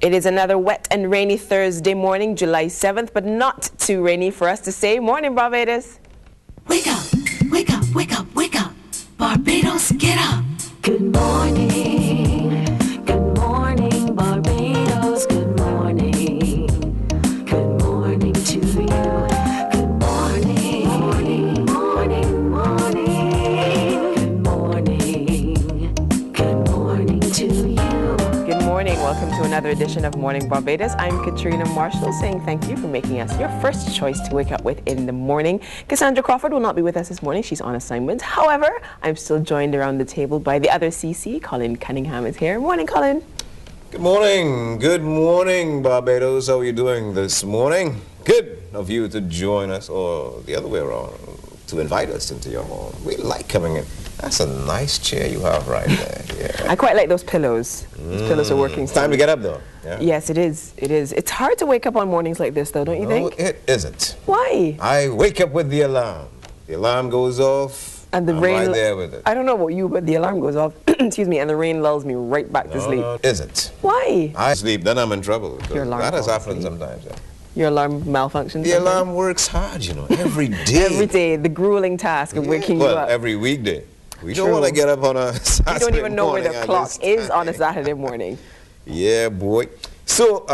It is another wet and rainy Thursday morning, July 7th, but not too rainy for us to say morning, Barbados. Wake up, wake up, wake up, wake up. Barbados, get up. Good morning, Barbados, good morning. Good morning to you. Good morning, morning, morning, morning. Good morning, good morning to you. Good morning. Welcome to another edition of Morning Barbados. I'm Katrina Marshall saying thank you for making us your first choice to wake up with in the morning. Cassandra Crawford will not be with us this morning. She's on assignment. However, I'm still joined around the table by the other CC. Colin Cunningham is here. Morning, Colin. Good morning. Good morning, Barbados. How are you doing this morning? Good of you to join us, or the other way around, to invite us into your home. We like coming in. That's a nice chair you have right there. Yeah. I quite like those pillows. Those pillows are working. It's time to get up, though. Yeah? Yes, it is. It is. It's hard to wake up on mornings like this, though, don't you think? No, it isn't. Why? I wake up with the alarm. The alarm goes off, And the I'm rain. right there with it. I don't know about you, but the alarm goes off. Excuse me, and the rain lulls me right back to sleep. No, it isn't. Why? I sleep, then I'm in trouble. Your alarm That has falls happened asleep. sometimes. Yeah. Your alarm malfunctions. The alarm works hard, you know, every day. Every day, the grueling task of waking you well, up. every weekday. We True. don't want to get up on a Saturday You don't even know where morning the at clock this is on a time. Saturday morning. Yeah, boy. So,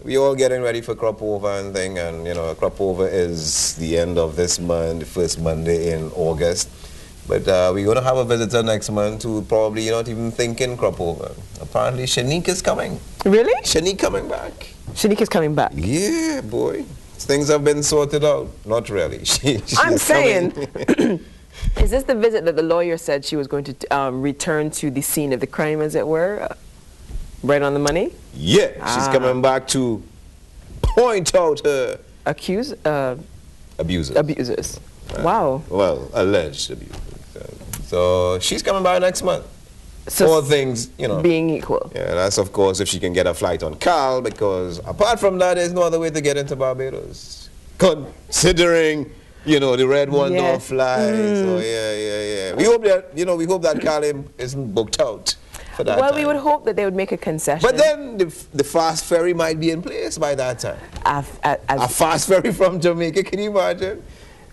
we all getting ready for crop over and thing, and you know, crop over is the end of this month, the first Monday in August. But we're going to have a visitor next month who probably not even thinking crop over. Apparently, Shanique is coming. Really? Shanique coming back. Shanique is coming back. Yeah, boy. Things have been sorted out. Not really. I'm She's saying, coming. is this the visit that the lawyer said she was going to return to the scene of the crime, as it were? Right on the money? Yeah, she's coming back to point out her abusers. Abusers. Wow. Well, alleged abusers. So she's coming back next month. So All things, you know. being equal. Yeah, that's of course if she can get a flight on Cal, because apart from that, there's no other way to get into Barbados. Considering, you know, the red one don't fly. So yeah. We hope that, you know, Cal isn't booked out for that Well, time. we would hope that they would make a concession. But then the fast ferry might be in place by that time. A fast ferry from Jamaica, can you imagine?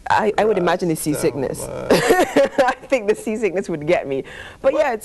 I would imagine the seasickness. I think the seasickness would get me. But yeah,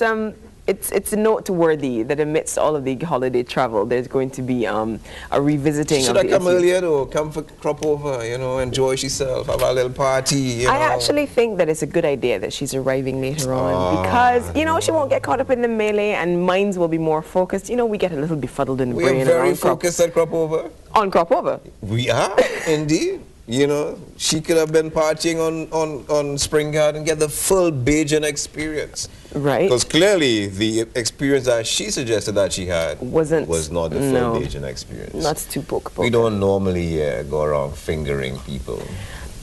it's noteworthy that amidst all of the holiday travel, there's going to be a revisiting Should of I the come issue. earlier though? Come for crop over, you know, enjoy yourself, have a little party, you know. I actually think that it's a good idea that she's arriving later on because, you know, she won't get caught up in the melee and minds will be more focused. You know, we get a little befuddled in the brain. We are very around focused at crop over. on crop over. We are, indeed. You know, she could have been partying on Spring Garden and get the full Bajan experience. Right. Because clearly the experience that she suggested that she had was not the full Bajan experience. That's too poke. We don't normally go around fingering people,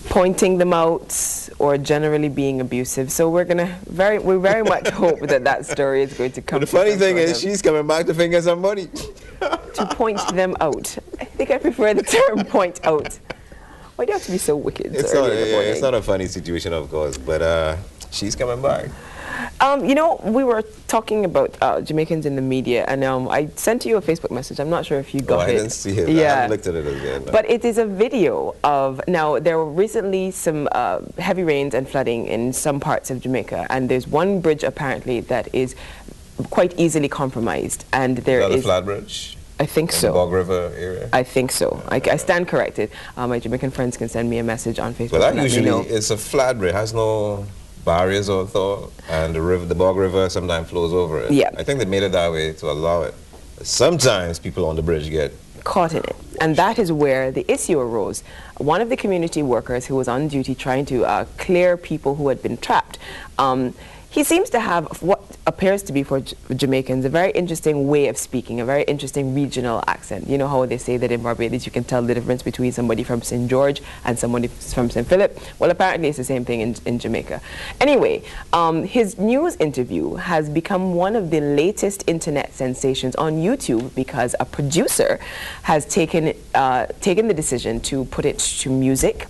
pointing them out, or generally being abusive. So we very much hope that story is going to come. But the funny thing is, she's coming back to finger somebody. To point them out. I think I prefer the term point out. Why do you have to be so wicked? It's not a funny situation, of course, but she's coming back. You know, we were talking about Jamaicans in the media, and I sent you a Facebook message. I'm not sure if you got it. I didn't see it. Yeah. I haven't looked at it again. No. But it is a video of, now there were recently some heavy rains and flooding in some parts of Jamaica, and there's one bridge apparently that is quite easily compromised, and there is... the flat bridge? I think so. The Bog River area? I think so. I stand corrected. My Jamaican friends can send me a message on Facebook. Well, that usually it's a flat bridge. It has no barriers or thought, and the Bog River sometimes flows over it. Yeah. I think they made it that way to allow it. But sometimes people on the bridge get caught in it. And that is where the issue arose. One of the community workers who was on duty trying to clear people who had been trapped, he seems to have what appears to be for Jamaicans a very interesting way of speaking, a very interesting regional accent. You know how they say that in Barbados you can tell the difference between somebody from St. George and somebody from St. Philip? Well, apparently it's the same thing in Jamaica. Anyway, his news interview has become one of the latest internet sensations on YouTube because a producer has taken the decision to put it to music.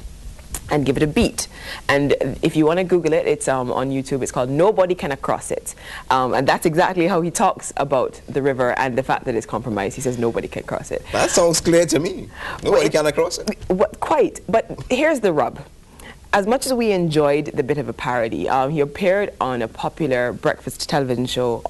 and give it a beat. And if you want to Google it, it's on YouTube. It's called Nobody Can Cross It. And that's exactly how he talks about the river and the fact that it's compromised. He says nobody can cross it. That sounds clear to me. Nobody can cross it. Quite. But here's the rub. As much as we enjoyed the bit of a parody, he appeared on a popular breakfast television show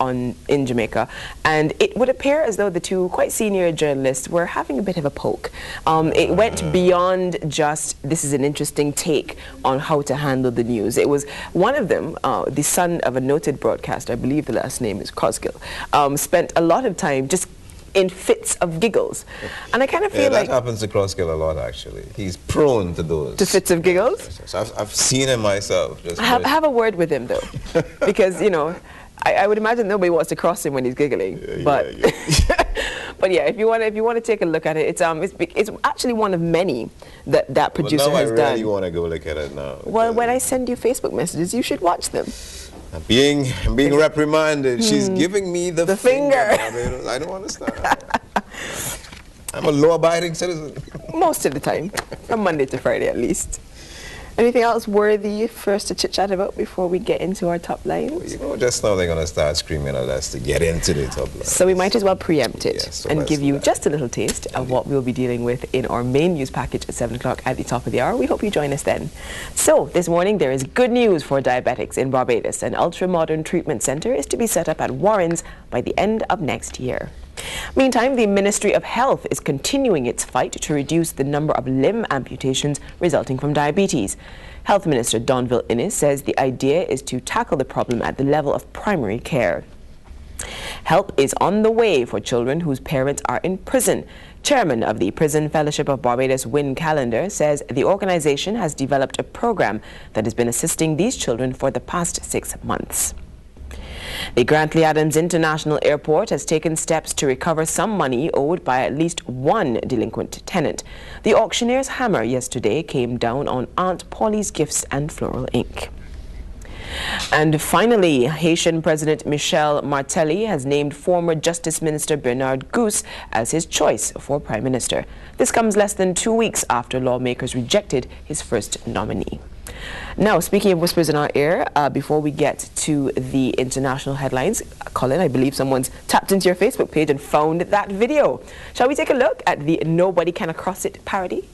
in Jamaica, and it would appear as though the two quite senior journalists were having a bit of a poke. It went beyond just, this is an interesting take on how to handle the news. It was one of them, the son of a noted broadcaster, I believe the last name is Crosgill, spent a lot of time just in fits of giggles. And I kind of feel like... that happens to Crosgill a lot, actually. He's prone to those. To fits of giggles? So I've seen him myself. Just have a word with him, though. Because, you know, I would imagine nobody wants to cross him when he's giggling. But but yeah, if you want to take a look at it, it's actually one of many that producer has done. I really want to go look at it now. Well, when I send you Facebook messages, you should watch them. I'm being reprimanded. She's giving me the finger. I don't understand. I'm a law-abiding citizen. Most of the time, from Monday to Friday at least. Anything else worthy for us to chit-chat about before we get into our top lines? Well, you know, just now they're going to start screaming at us to get into the top lines. So we might as well preempt it, so and give you just a little taste of what we'll be dealing with in our main news package at 7 o'clock at the top of the hour. We hope you join us then. So this morning there is good news for diabetics in Barbados. An ultra-modern treatment centre is to be set up at Warren's by the end of next year. Meantime, the Ministry of Health is continuing its fight to reduce the number of limb amputations resulting from diabetes. Health Minister Donville Innes says the idea is to tackle the problem at the level of primary care. Help is on the way for children whose parents are in prison. Chairman of the Prison Fellowship of Barbados, Wynne Callender, says the organization has developed a program that has been assisting these children for the past 6 months. The Grantley Adams International Airport has taken steps to recover some money owed by at least one delinquent tenant. The auctioneer's hammer yesterday came down on Aunt Polly's Gifts and Floral Inc. And finally, Haitian President Michel Martelly has named former Justice Minister Bernard Goose as his choice for Prime Minister. This comes less than 2 weeks after lawmakers rejected his first nominee. Now, speaking of whispers in our ear, before we get to the international headlines, Colin, I believe someone's tapped into your Facebook page and found that video. Shall we take a look at the Nobody Can Cross It parody?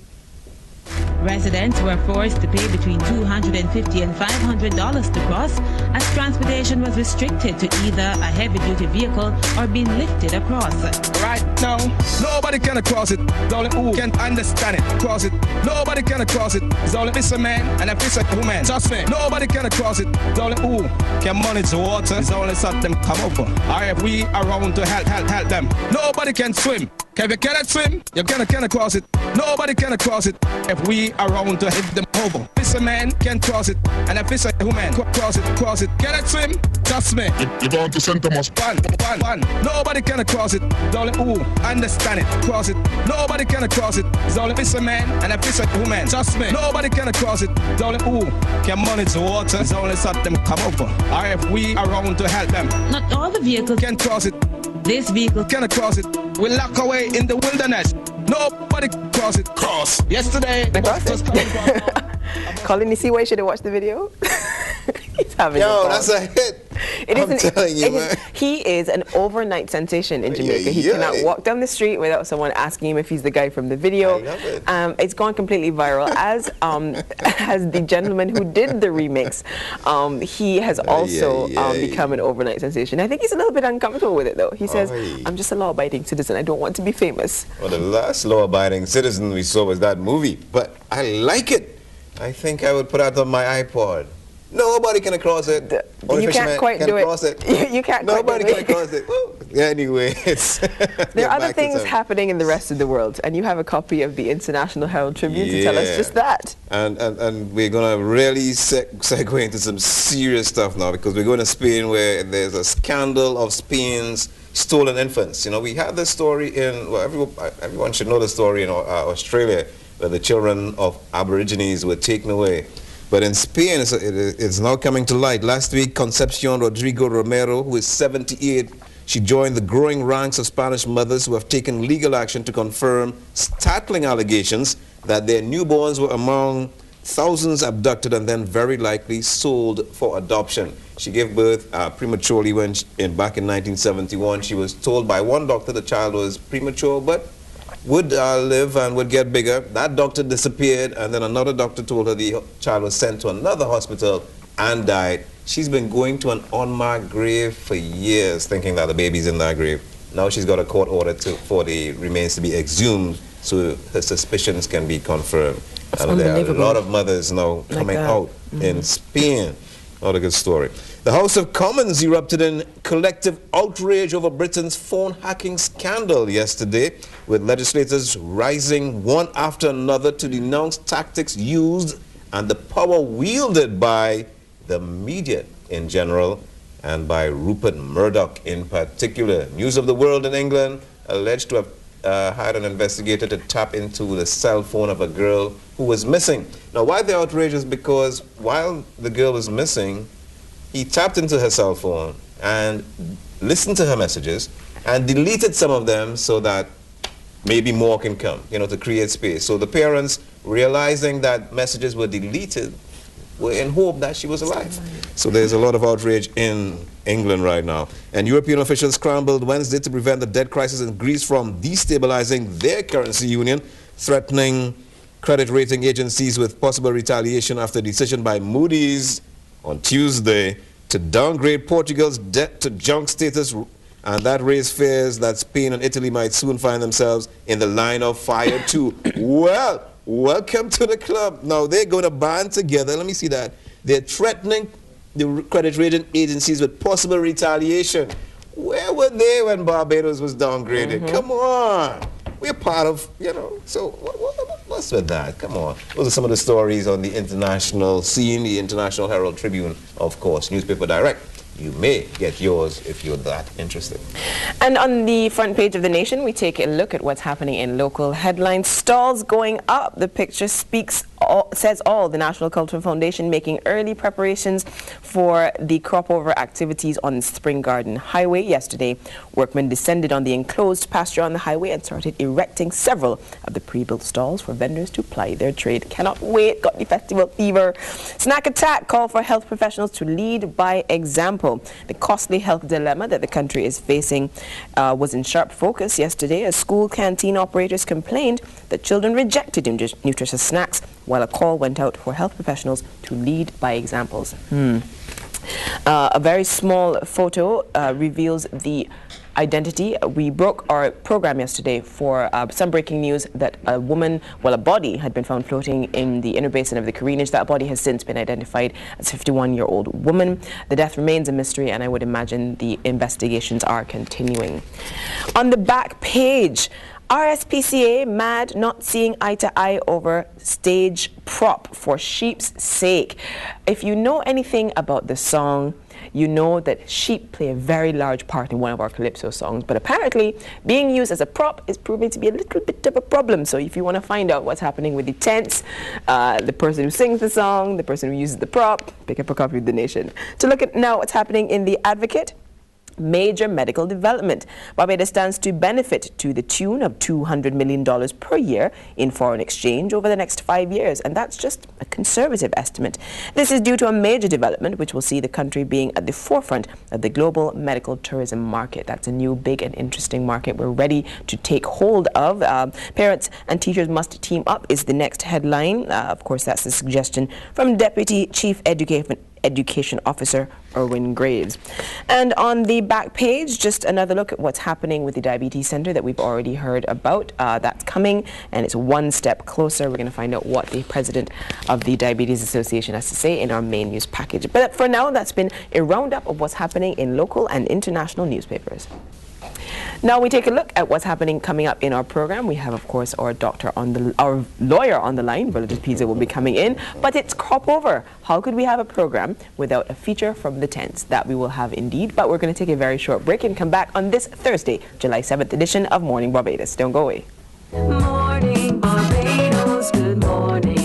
Residents were forced to pay between $250 and $500 to cross, as transportation was restricted to either a heavy-duty vehicle or being lifted across. Right now, nobody can cross it. It's only who can understand it. Cross it. Nobody can cross it. It's only this a man and a piece of woman. Trust me. Nobody can cross it. It's only who can manage the water. It's only something come over. Or if we around to help them. Nobody can swim. If you cannot swim, you cannot cross it. Nobody can cross it. If we around to hit them over. This a man can cross it, and if it's a woman cross it. Cannot swim, trust me. You're going to St. Thomas. One. Nobody can cross it. It's only who understand it. Cross it. Nobody can cross it. It's only this a man, and if it's a woman. Trust me. Nobody can cross it. It's only who can manage the water. It's only something come over. Or if we around to help them. Not all the vehicles can cross it. This vehicle cannot cross it. We lock away in the wilderness. Nobody can cross it. Cross. Yesterday, Colin, you see why you should have watched the video? He's having Yo, that's a hit. I'm telling you, man. He is an overnight sensation in Jamaica. He cannot walk down the street without someone asking him if he's the guy from the video. I love it. It's gone completely viral, as the gentleman who did the remix. He has also become an overnight sensation. I think he's a little bit uncomfortable with it, though. He says, I'm just a law-abiding citizen. I don't want to be famous. Well, the last law-abiding citizen we saw was that movie, but I like it. I think I would put that on my iPod. Nobody can cross it. You can't quite do it. Cross it. You can't Nobody quite do can cross it. Anyway, it's there are other things happening in the rest of the world, and you have a copy of the International Herald Tribune to tell us just that. And we're going to really segue into some serious stuff now, because we're going to Spain, where there's a scandal of Spain's stolen infants. You know, we had this story in, well, everyone should know the story in Australia, where the children of Aborigines were taken away. But in Spain, it's now coming to light. Last week, Concepcion Rodrigo Romero, who is 78, she joined the growing ranks of Spanish mothers who have taken legal action to confirm startling allegations that their newborns were among thousands abducted and then very likely sold for adoption. She gave birth prematurely back in 1971. She was told by one doctor the child was premature but would live and would get bigger. That doctor disappeared, and then another doctor told her the child was sent to another hospital and died. She's been going to an unmarked grave for years thinking that the baby's in that grave. Now she's got a court order for the remains to be exhumed so her suspicions can be confirmed. And there are a lot of mothers now coming out in Spain. Not a good story. The House of Commons erupted in collective outrage over Britain's phone hacking scandal yesterday, with legislators rising one after another to denounce tactics used and the power wielded by the media in general and by Rupert Murdoch in particular. News of the World in England alleged to have hired an investigator to tap into the cell phone of a girl who was missing. Now, why the outrage is because while the girl was missing, he tapped into her cell phone and listened to her messages and deleted some of them so that maybe more can come, you know, to create space. So the parents, realizing that messages were deleted, were in hope that she was alive. So there's a lot of outrage in England right now. And European officials scrambled Wednesday to prevent the debt crisis in Greece from destabilizing their currency union, threatening credit rating agencies with possible retaliation after a decision by Moody's on Tuesday to downgrade Portugal's debt to junk status, and that raised fears that Spain and Italy might soon find themselves in the line of fire too. Well, welcome to the club. Now they're going to band together. Let me see that. They're threatening the credit rating agencies with possible retaliation. Where were they when Barbados was downgraded? Come on. We're part of, you know, so what's with that? Come on. Those are some of the stories on the international scene, the International Herald Tribune, of course, newspaper direct. You may get yours if you're that interested. And on the front page of The Nation, we take a look at what's happening in local headlines. Stalls going up. The picture says all. The National Cultural Foundation making early preparations for the crop over activities on Spring Garden Highway. Yesterday, workmen descended on the enclosed pasture on the highway and started erecting several of the pre-built stalls for vendors to ply their trade. Cannot wait. Got the festival fever. Snack attack. Call for health professionals to lead by example. The costly health dilemma that the country is facing was in sharp focus yesterday as school canteen operators complained that children rejected nutritious snacks, while a call went out for health professionals to lead by examples. A very small photo reveals the identity. We broke our program yesterday for some breaking news that a body had been found floating in the inner basin of the Careenage. That body has since been identified as a 51-year-old woman. The death remains a mystery, and I would imagine the investigations are continuing. On the back page, RSPCA mad not seeing eye to eye over stage prop for sheep's sake. If you know anything about the song, you know that sheep play a very large part in one of our Calypso songs, but apparently being used as a prop is proving to be a little bit of a problem. So if you want to find out what's happening with the tents, the person who sings the song, the person who uses the prop, pick up a copy of The Nation. To look at now what's happening in The Advocate. Major medical development. Barbados stands to benefit to the tune of $200 million per year in foreign exchange over the next 5 years, and that's just a conservative estimate. This is due to a major development which will see the country being at the forefront of the global medical tourism market. That's a new, big and interesting market we're ready to take hold of. Parents and teachers must team up is the next headline. Of course, that's a suggestion from Deputy Chief Education Officer Erwin Graves. And on the back page, just another look at what's happening with the Diabetes Center that we've already heard about. That's coming, and it's one step closer. We're going to find out what the president of the Diabetes Association has to say in our main news package. But for now, that's been a roundup of what's happening in local and international newspapers. Now we take a look at what's happening coming up in our program. We have, of course, our lawyer on the line. Brother Pizza will be coming in, but it's crop over. How could we have a program without a feature from the tents? That we will have indeed, but we're going to take a very short break and come back on this Thursday, July 7th edition of Morning Barbados. Don't go away. Morning Barbados, good morning.